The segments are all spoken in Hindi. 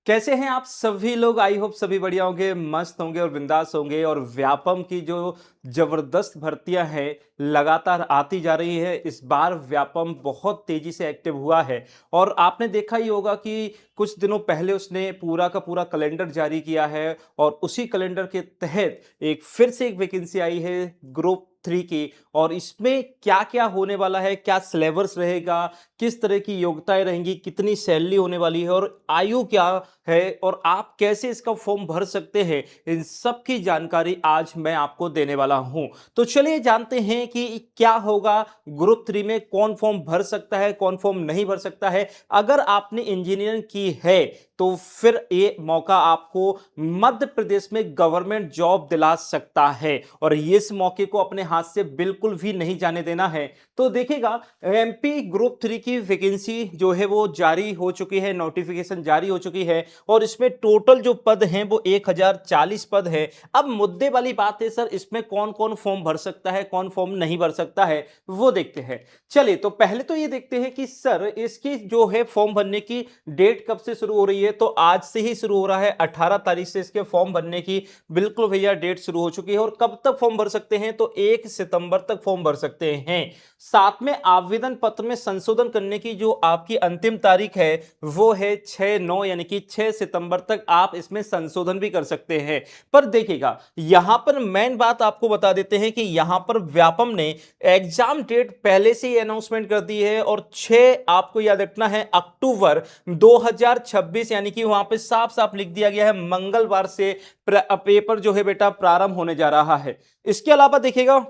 कैसे हैं आप सभी लोग? आई होप सभी बढ़िया होंगे, मस्त होंगे और बिंदास होंगे। और व्यापम की जो जबरदस्त भर्तियां हैं लगातार आती जा रही है। इस बार व्यापम बहुत तेजी से एक्टिव हुआ है और आपने देखा ही होगा कि कुछ दिनों पहले उसने पूरा का पूरा कैलेंडर जारी किया है और उसी कैलेंडर के तहत एक फिर से एक वैकेंसी आई है ग्रुप 3 की। और इसमें क्या क्या होने वाला है, क्या सिलेबस रहेगा, किस तरह की योग्यताएं रहेंगी, कितनी सैलरी होने वाली है और आयु क्या है और आप कैसे इसका फॉर्म भर सकते हैं, इन सब की जानकारी आज मैं आपको देने वाला हूं। तो चलिए जानते हैं कि क्या होगा ग्रुप 3 में, कौन फॉर्म भर सकता है, कौन फॉर्म नहीं भर सकता है। अगर आपने इंजीनियरिंग की है तो फिर ये मौका आपको मध्य प्रदेश में गवर्नमेंट जॉब दिला सकता है और इस मौके को अपने हाथ से बिल्कुल भी नहीं जाने देना है। तो देखिएगा, एमपी ग्रुप 3 की वैकेंसी जो है वो जारी हो चुकी है, नोटिफिकेशन जारी हो चुकी है और इसमें टोटल जो पद हैं वो 1040 पद है। अब मुद्दे वाली बात है सर, इसमें कौन कौन फॉर्म भर सकता है, कौन फॉर्म नहीं भर सकता है, वो देखते हैं। चलिए, तो पहले तो ये देखते हैं कि सर इसकी जो है फॉर्म भरने की डेट कब से शुरू हो रही है। तो आज से ही शुरू हो रहा है, 18 तारीख से इसके फॉर्म भरने की बिल्कुल भैया डेट शुरू हो चुकी है। और कब तक फॉर्म भर सकते हैं? तो 1 सितंबर तक फॉर्म भर सकते हैं। साथ में आवेदन पत्र में संशोधन करने की जो आपकी अंतिम तारीख है वो है 6/9, यानी कि 6 सितंबर तक आप इसमें संशोधन भी कर सकते हैं। पर देखिएगा, यहां पर मेन बात आपको बता देते हैं कि यहां पर व्यापम ने एग्जाम डेट पहले से ही अनाउंसमेंट कर दी है और 6 आपको याद रखना है अक्टूबर 2026, यानी कि वहां पे साफ साफ लिख दिया गया है मंगलवार से पेपर जो है बेटा प्रारंभ होने जा रहा है। इसके अलावा देखिएगा,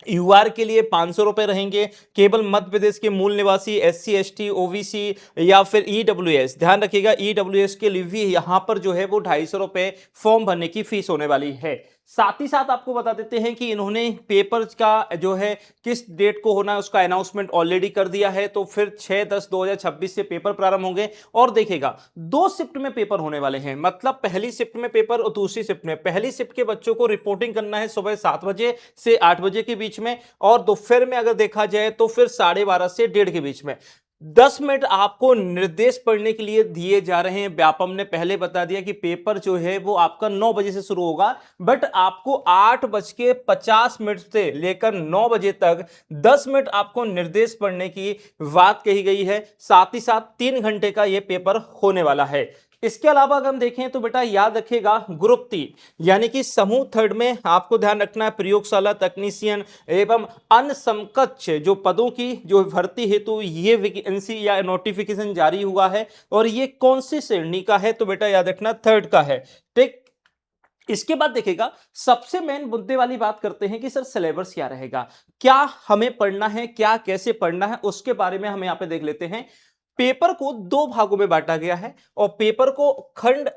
यूआर के लिए 500 रुपए रहेंगे। केवल मध्य प्रदेश के मूल निवासी, एससी एसटी ओबीसी या फिर ईडब्ल्यूएस, ध्यान रखिएगा ईडब्ल्यूएस के लिए भी यहां पर जो है वो 250 रुपए फॉर्म भरने की फीस होने वाली है। साथ ही साथ आपको बता देते हैं कि इन्होंने पेपर का जो है किस डेट को होना है उसका अनाउंसमेंट ऑलरेडी कर दिया है। तो फिर 6/10/2026 से पेपर प्रारंभ होंगे और देखिएगा 2 शिफ्ट में पेपर होने वाले हैं। मतलब पहली शिफ्ट में पेपर और दूसरी शिफ्ट में। पहली शिफ्ट के बच्चों को रिपोर्टिंग करना है सुबह 7 बजे से 8 बजे के बीच में और दोपहर में अगर देखा जाए तो फिर 12:30 से 1:30 के बीच में। 10 मिनट आपको निर्देश पढ़ने के लिए दिए जा रहे हैं। व्यापम ने पहले बता दिया कि पेपर जो है वो आपका 9 बजे से शुरू होगा, बट आपको 8:50 से लेकर 9 बजे तक 10 मिनट आपको निर्देश पढ़ने की बात कही गई है। साथ ही साथ 3 घंटे का यह पेपर होने वाला है। इसके अलावा अगर हम देखें तो बेटा याद रखिएगा, ग्रुप 3 यानी कि समूह थर्ड में आपको ध्यान रखना है प्रयोगशाला तकनीशियन एवं अन्य समकक्ष जो पदों की जो भर्ती हेतु ये वैकेंसी या नोटिफिकेशन जारी हुआ है। और ये कौन सी श्रेणी का है? तो बेटा याद रखना थर्ड का है। ठीक, इसके बाद देखिएगा, सबसे मेन मुद्दे वाली बात करते हैं कि सर सिलेबस क्या रहेगा, क्या हमें पढ़ना है, क्या कैसे पढ़ना है, उसके बारे में हम यहां पे देख लेते हैं। पेपर को 2 भागों में बांटा गया है और पेपर को खंड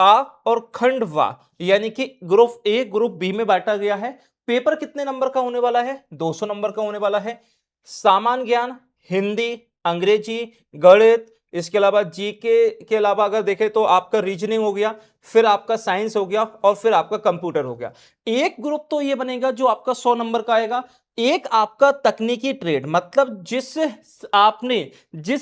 आ और खंड वा यानी कि ग्रुप ए ग्रुप बी में बांटा गया है। पेपर कितने नंबर का होने वाला है? 200 नंबर का होने वाला है। सामान्य ज्ञान, हिंदी, अंग्रेजी, गणित, इसके अलावा जीके के अलावा अगर देखें तो आपका रीजनिंग हो गया, फिर आपका साइंस हो गया और फिर आपका कंप्यूटर हो गया। एक ग्रुप तो ये बनेगा जो आपका 100 नंबर का आएगा। एक आपका तकनीकी ट्रेड, मतलब जिस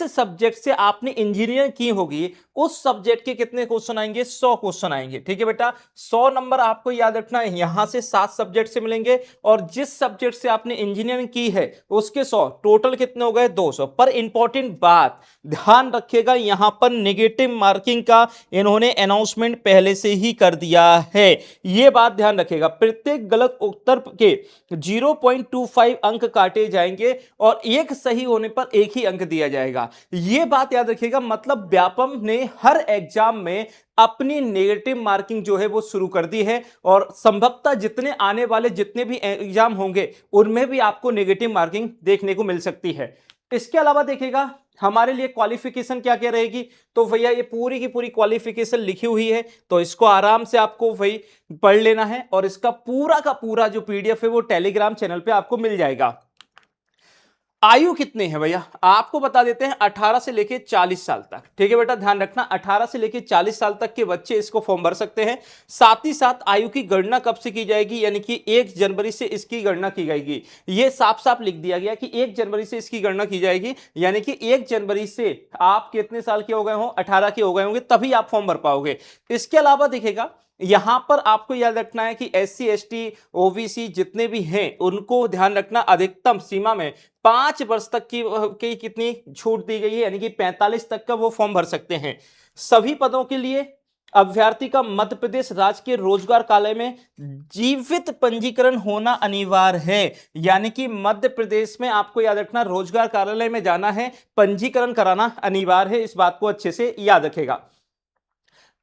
सब्जेक्ट से आपने इंजीनियरिंग की होगी उस सब्जेक्ट के कितने क्वेश्चन आएंगे? 100 क्वेश्चन आएंगे। ठीक है बेटा, 100 नंबर आपको याद रखना है, यहां से 7 सब्जेक्ट से मिलेंगे और जिस सब्जेक्ट से आपने इंजीनियरिंग की है उसके 100, टोटल कितने हो गए? 200। पर इंपॉर्टेंट बात ध्यान रखिएगा, यहां पर नेगेटिव मार्किंग का इन्होंने अनाउंसमेंट पहले से ही कर दिया है। यह बात ध्यान रखिएगा, प्रत्येक गलत उत्तर के 0.25 अंक काटे जाएंगे और एक सही होने पर एक ही अंक दिया जाएगा। यह बात याद रखिएगा। मतलब व्यापम ने हर एग्जाम में अपनी नेगेटिव मार्किंग जो है वो शुरू कर दी है और संभवतः जितने आने वाले जितने भी एग्जाम होंगे उनमें भी आपको नेगेटिव मार्किंग देखने को मिल सकती है। इसके अलावा देखिएगा, हमारे लिए क्वालिफिकेशन क्या क्या रहेगी। तो भैया ये पूरी की पूरी क्वालिफिकेशन लिखी हुई है, तो इसको आराम से आपको भाई पढ़ लेना है और इसका पूरा का पूरा जो पीडीएफ है वो टेलीग्राम चैनल पे आपको मिल जाएगा। आयु कितनी है भैया, आपको बता देते हैं 18 से लेके 40 साल तक। ठीक है बेटा, ध्यान रखना 18 से लेके 40 साल तक के बच्चे इसको फॉर्म भर सकते हैं। साथ ही साथ आयु की गणना कब से की जाएगी, यानी कि 1 जनवरी से इसकी गणना की जाएगी। ये साफ साफ लिख दिया गया कि 1 जनवरी से इसकी गणना की जाएगी, यानी कि 1 जनवरी से आप कितने साल के हो गए हो, 18 के हो गए होंगे, तभी आप फॉर्म भर पाओगे। इसके अलावा देखिएगा यहां पर आपको याद रखना है कि SC ST OBC जितने भी हैं उनको ध्यान रखना, अधिकतम सीमा में 5 वर्ष तक की कितनी छूट दी गई है, यानी कि 45 तक का वो फॉर्म भर सकते हैं। सभी पदों के लिए अभ्यर्थी का मध्य प्रदेश राज्य के रोजगार कार्यालय में जीवित पंजीकरण होना अनिवार्य है। यानी कि मध्य प्रदेश में आपको याद रखना रोजगार कार्यालय में जाना है, पंजीकरण कराना अनिवार्य है, इस बात को अच्छे से याद रखेगा।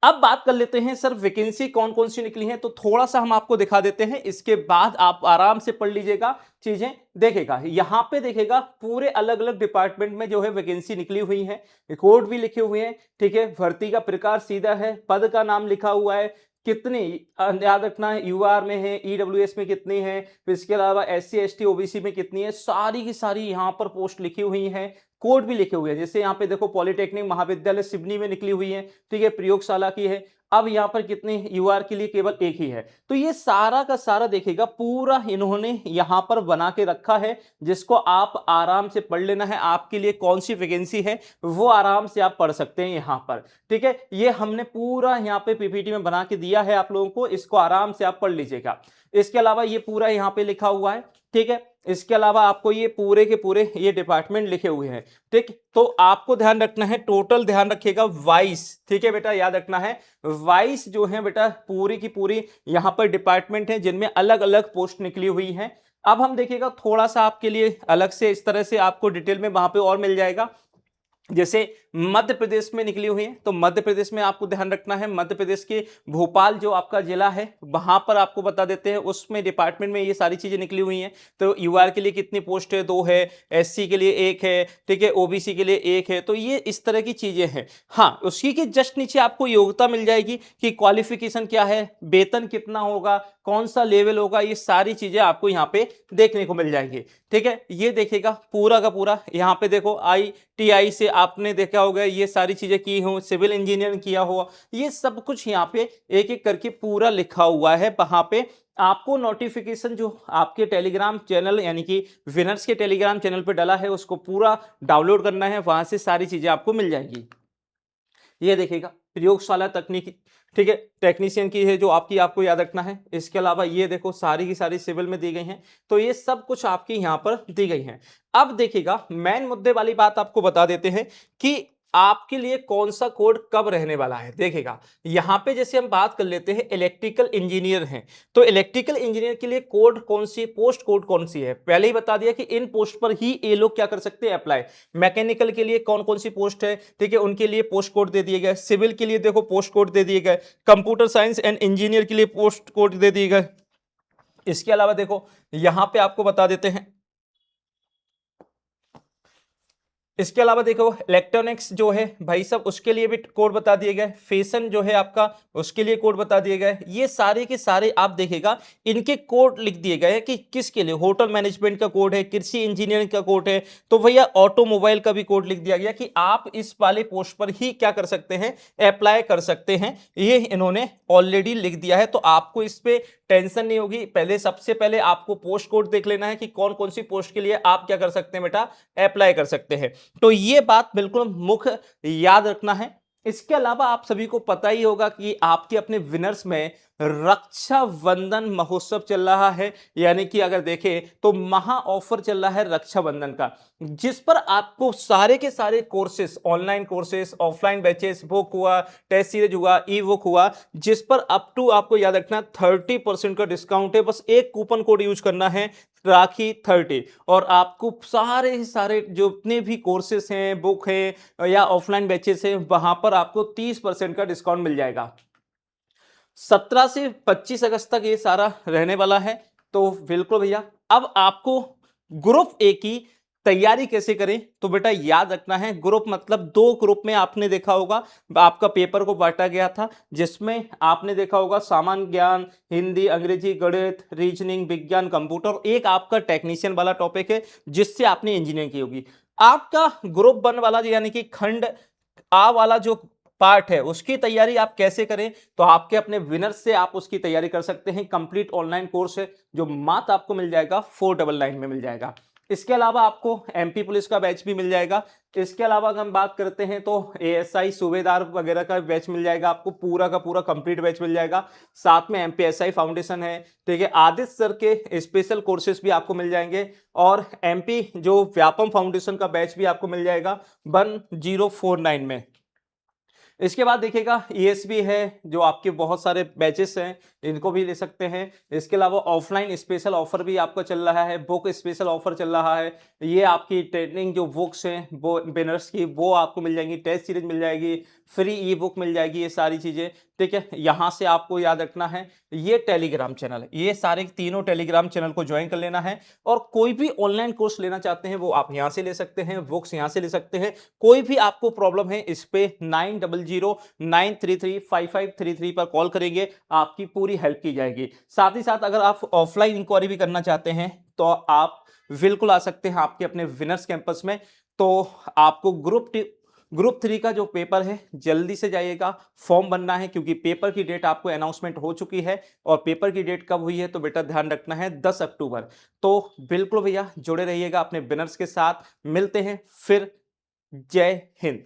अब बात कर लेते हैं सर वैकेंसी कौन कौन सी निकली है, तो थोड़ा सा हम आपको दिखा देते हैं, इसके बाद आप आराम से पढ़ लीजिएगा, चीजें देखेगा। यहां पे देखेगा पूरे अलग अलग डिपार्टमेंट में जो है वैकेंसी निकली हुई है, कोड भी लिखे हुए हैं। ठीक है, भर्ती का प्रकार सीधा है, पद का नाम लिखा हुआ है, कितनी याद रखना है, यूआर में है, ईडब्ल्यूएस में कितनी है, फिर इसके अलावा SC ST OBC में कितनी है, सारी की सारी यहाँ पर पोस्ट लिखी हुई है, कोड भी लिखे हुए हैं। जैसे यहाँ पे देखो पॉलिटेक्निक महाविद्यालय सिवनी में निकली हुई है, ठीक है, प्रयोगशाला की है। अब यहाँ पर कितने यूआर के लिए केवल एक ही है। तो ये सारा का सारा देखेगा पूरा इन्होंने यहाँ पर बना के रखा है, जिसको आप आराम से पढ़ लेना है। आपके लिए कौन सी वैकेंसी है वो आराम से आप पढ़ सकते हैं यहाँ पर। ठीक है, ये हमने पूरा यहाँ पे PPT में बना के दिया है आप लोगों को, इसको आराम से आप पढ़ लीजिएगा। इसके अलावा ये पूरा यहाँ पे लिखा हुआ है। ठीक है, इसके अलावा आपको ये पूरे के पूरे ये डिपार्टमेंट लिखे हुए हैं। ठीक, तो आपको ध्यान रखना है, टोटल ध्यान रखिएगा 22। ठीक है बेटा, याद रखना है 22 जो है बेटा पूरी की पूरी यहाँ पर डिपार्टमेंट है, जिनमें अलग अलग पोस्ट निकली हुई हैं। अब हम देखिएगा थोड़ा सा आपके लिए अलग से, इस तरह से आपको डिटेल में वहां पे और मिल जाएगा। जैसे मध्य प्रदेश में निकली हुई है, तो मध्य प्रदेश में आपको ध्यान रखना है, मध्य प्रदेश के भोपाल जो आपका जिला है वहां पर आपको बता देते हैं, उसमें डिपार्टमेंट में ये सारी चीजें निकली हुई हैं। तो यूआर के लिए कितनी पोस्ट है, 2 है, SC के लिए 1 है, ठीक है, OBC के लिए 1 है। तो ये इस तरह की चीजें हैं। हाँ, उसी के जस्ट नीचे आपको योग्यता मिल जाएगी कि क्वालिफिकेशन क्या है, वेतन कितना होगा, कौन सा लेवल होगा, ये सारी चीजें आपको यहाँ पे देखने को मिल जाएगी। ठीक है, ये देखेगा पूरा का पूरा। यहाँ पे देखो ITI से आपने देखा होगा, ये सारी चीजें की हो, सिविल इंजीनियरिंग किया हो, ये सब कुछ यहाँ पे एक एक करके पूरा लिखा हुआ है। वहां पे आपको नोटिफिकेशन जो आपके टेलीग्राम चैनल यानी कि विनर्स के टेलीग्राम चैनल पे डाला है उसको पूरा डाउनलोड करना है, वहां से सारी चीजें आपको मिल जाएगी। ये देखिएगा प्रयोगशाला तकनीकी, ठीक है, टेक्नीशियन की है जो आपकी, आपको याद रखना है। इसके अलावा ये देखो सारी की सारी सिविल में दी गई हैं, तो ये सब कुछ आपकी यहां पर दी गई हैं। अब देखिएगा मेन मुद्दे वाली बात आपको बता देते हैं कि आपके लिए कौन सा कोड कब रहने वाला है। देखिएगा यहां पे जैसे हम बात कर लेते हैं इलेक्ट्रिकल इंजीनियर हैं, तो इलेक्ट्रिकल इंजीनियर के लिए कोड कौन सी, पोस्ट कोड कौन सी है, पहले ही बता दिया कि इन पोस्ट पर ही ये लोग क्या कर सकते हैं, अप्लाई। मैकेनिकल के लिए कौन कौन सी पोस्ट है, ठीक है, उनके लिए पोस्ट कोड दे दिए गए। सिविल के लिए देखो पोस्ट कोड दे दिए गए। कंप्यूटर साइंस एंड इंजीनियर के लिए पोस्ट कोड दे दिए गए। इसके अलावा देखो यहां पे आपको बता देते हैं, इसके अलावा देखो इलेक्ट्रॉनिक्स जो है भाई साहब उसके लिए भी कोड बता दिए गए। फैशन जो है आपका उसके लिए कोड बता दिए गए। ये सारे के सारे आप देखेगा इनके कोड लिख दिए गए हैं कि किसके लिए, होटल मैनेजमेंट का कोड है, कृषि इंजीनियरिंग का कोड है, तो भैया ऑटोमोबाइल का भी कोड लिख दिया गया कि आप इस वाले पोस्ट पर ही क्या कर सकते हैं, अप्लाई कर सकते हैं। ये इन्होंने ऑलरेडी लिख दिया है, तो आपको इस पे टेंशन नहीं होगी। पहले सबसे पहले आपको पोस्ट कोड देख लेना है कि कौन कौन सी पोस्ट के लिए आप क्या कर सकते हैं बेटा, अप्लाई कर सकते हैं। तो ये बात बिल्कुल मुख्य याद रखना है। इसके अलावा आप सभी को पता ही होगा कि आपके अपने विनर्स में रक्षाबंधन महोत्सव चल रहा है, यानी कि अगर देखें तो महा ऑफर चल रहा है रक्षाबंधन का, जिस पर आपको सारे के सारे courses, online courses, offline batches, book हुआ, टेस्ट सीरीज हुआ, ई बुक हुआ, जिस पर अप टू आपको याद रखना 30% का डिस्काउंट है। बस एक कूपन कोड यूज करना है, राखी 30, और आपको सारे सारे जो जितने भी कोर्सेस हैं, बुक है या ऑफलाइन बैचेस हैं, वहां पर आपको 30% का डिस्काउंट मिल जाएगा। 17 से 25 अगस्त तक ये सारा रहने वाला है। तो बिल्कुल भैया, अब आपको ग्रुप ए की तैयारी कैसे करें? तो बेटा याद रखना है, ग्रुप मतलब 2 ग्रुप में आपने देखा होगा आपका पेपर को बाँटा गया था, जिसमें आपने देखा होगा सामान्य ज्ञान, हिंदी, अंग्रेजी, गणित, रीजनिंग, विज्ञान, कंप्यूटर, एक आपका टेक्नीशियन वाला टॉपिक है जिससे आपने इंजीनियरिंग की होगी। आपका ग्रुप 1 वाला यानी कि खंड आ वाला जो पार्ट है उसकी तैयारी आप कैसे करें? तो आपके अपने विनर से आप उसकी तैयारी कर सकते हैं। कंप्लीट ऑनलाइन कोर्स है जो मात्र आपको मिल जाएगा 499 में मिल जाएगा। इसके अलावा आपको एमपी पुलिस का बैच भी मिल जाएगा। इसके अलावा अगर हम बात करते हैं तो एएसआई सूबेदार वगैरह का बैच मिल जाएगा, आपको पूरा का पूरा कंप्लीट बैच मिल जाएगा। साथ में एमपीएसआई फाउंडेशन है, ठीक है, आदित्य सर के स्पेशल कोर्सेज भी आपको मिल जाएंगे और एमपी जो व्यापम फाउंडेशन का बैच भी आपको मिल जाएगा 1049 में। इसके बाद देखिएगा ईएसबी है, जो आपके बहुत सारे बैचेस हैं, इनको भी ले सकते हैं। इसके अलावा ऑफलाइन स्पेशल ऑफर भी आपका चल रहा है, बुक स्पेशल ऑफर चल रहा है। ये आपकी ट्रेनिंग जो बुक्स हैं वो बिनर्स की वो आपको मिल जाएंगी, टेस्ट सीरीज मिल जाएगी, फ्री ई बुक मिल जाएगी, ये सारी चीजें, ठीक है। यहाँ से आपको याद रखना है ये टेलीग्राम चैनल है, ये सारे तीनों टेलीग्राम चैनल को ज्वाइन कर लेना है। और कोई भी ऑनलाइन कोर्स लेना चाहते हैं वो आप यहाँ से ले सकते हैं, बुक्स यहाँ से ले सकते हैं। कोई भी आपको प्रॉब्लम है इस पे 9009335533 पर कॉल करेंगे, आपकी पूरी हेल्प की जाएगी। साथ ही साथ अगर आप ऑफलाइन इंक्वायरी भी करना चाहते हैं तो आप बिल्कुल आ सकते हैं आपके अपने विनर्स कैंपस में। तो आपको ग्रुप 3 का जो पेपर है जल्दी से जाइएगा, फॉर्म बनना है क्योंकि पेपर की डेट आपको अनाउंसमेंट हो चुकी है। और पेपर की डेट कब हुई है तो बेटा ध्यान रखना है 10 अक्टूबर। तो बिल्कुल भैया जुड़े रहिएगा अपने विनर्स के साथ, मिलते हैं फिर। जय हिंद।